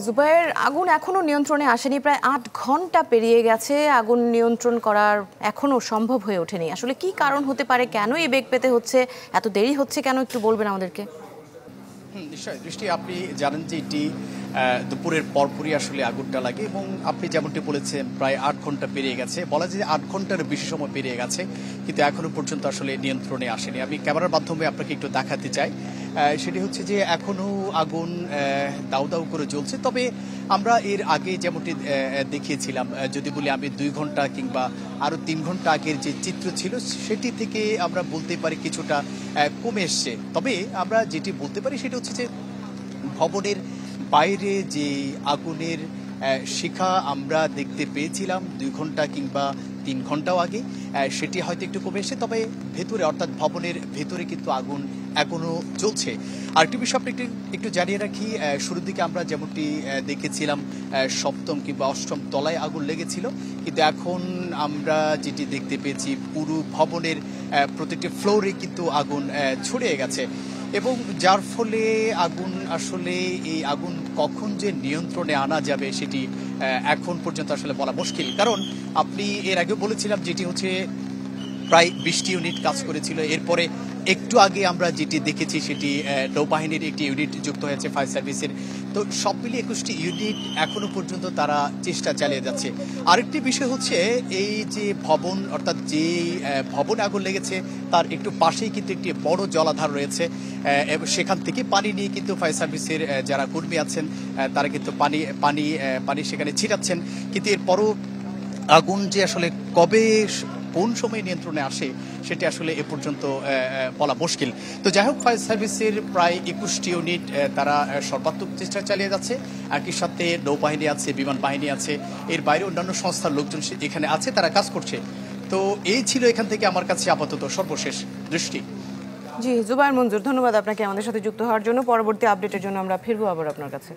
জুবায়ের, আগুন এখনো নিয়ন্ত্রণে আসেনি, প্রায় ৮ ঘন্টা পেরিয়ে গেছে। আগুন নিয়ন্ত্রণ করার এখনো সম্ভব হয়ে ওঠেনি। আসলে কি কারণ হতে পারে, কেন এই বেগ পেতে হচ্ছে, এত দেরি হচ্ছে কেন, একটু বলবেন আমাদেরকে? নিশ্চয়ই দৃষ্টি, আপনি জানেন যে এটি দুপুরের পরপরই আসলে আগুনটা লাগে এবং আপনি যেমনটি বলেছেন প্রায় ৮ ঘন্টা পেরিয়ে গেছে, বলা যায় যে ৮ ঘন্টার বেশি সময় পেরিয়ে গেছে, কিন্তু এখনো পর্যন্ত আসলে নিয়ন্ত্রণে আসেনি। আমি ক্যামেরার মাধ্যমে আপনাকে একটু দেখাতে চাই, সেটি হচ্ছে যে এখনো আগুন দাউ দাউ করে জ্বলছে। তবে আমরা এর আগে যেমনটি দেখিয়েছিলাম, যদি বলি আমি ২ ঘন্টা কিংবা আরও ৩ ঘন্টা আগের যে চিত্র ছিল সেটি থেকে আমরা বলতে পারি কিছুটা কমে এসছে। তবে আমরা যেটি বলতে পারি সেটা হচ্ছে যে ভবনের বাইরে যে আগুনের শিখা আমরা দেখতে পেয়েছিলাম ২ ঘন্টা কিংবা ৩ ঘন্টাও আগে, সেটি হয়তো একটু কমে এসেছে। তবে ভেতরে, অর্থাৎ ভবনের ভেতরে কিন্তু আগুন এখনো জ্বলছে। আর একটি বিষয় আপনি একটু জানিয়ে রাখি, শুরুর দিকে আমরা যেমনটি দেখেছিলাম ৭ম কিংবা ৮ম তলায় আগুন লেগেছিল, কিন্তু এখন আমরা যেটি দেখতে পেয়েছি পুরো ভবনের প্রত্যেকটি ফ্লোরে কিন্তু আগুন ছড়িয়ে গেছে এবং যার ফলে আগুন আসলে এই আগুন কখন যে নিয়ন্ত্রণে আনা যাবে সেটি এখন পর্যন্ত আসলে বলা মুশকিল। কারণ আপনি এর আগে বলেছিলাম যেটি হচ্ছে প্রায় ২০টি ইউনিট কাজ করেছিল, এরপরে একটু আগে আমরা যেটি দেখেছি সেটি নৌবাহিনীর একটি ইউনিট যুক্ত হয়েছে ফায়ার সার্ভিসের। তো সব মিলিয়ে ২১টি ইউনিট এখনো পর্যন্ত তারা চেষ্টা চালিয়ে যাচ্ছে। আরেকটি বিষয় হচ্ছে এই যে ভবন, অর্থাৎ যে ভবনে আগুন লেগেছে তার একটু পাশেই কিন্তু একটি বড় জলাধার রয়েছে এবং সেখান থেকে পানি নিয়ে কিন্তু ফায়ার সার্ভিসের যারা কর্মী আছেন তারা কিন্তু পানি সেখানে ছিটাচ্ছেন। কিন্তু এরপরও আগুন যে আসলে কবে কোন সময় নিয়ন্ত্রণে আসে সেটি আসলে এ পর্যন্ত বলা মুশকিল। তো যাই হোক, ফায়ার সার্ভিসের প্রায় ২১টি ইউনিট তারা সর্বাত্মক চেষ্টা চালিয়ে যাচ্ছে। একই সাথে নৌবাহিনী আছে, বিমান বাহিনী আছে, এর বাইরে অন্যান্য সংস্থার লোকজন এখানে আছে, তারা কাজ করছে। তো এই ছিল এখান থেকে আমার কাছে আপাতত সর্বশেষ দৃষ্টি। জি, জুবায়ের মঞ্জুর, ধন্যবাদ আপনাকে আমাদের সাথে যুক্ত হওয়ার জন্য। পরবর্তী আপডেটের জন্য আমরা ফিরবো আবার আপনার কাছে।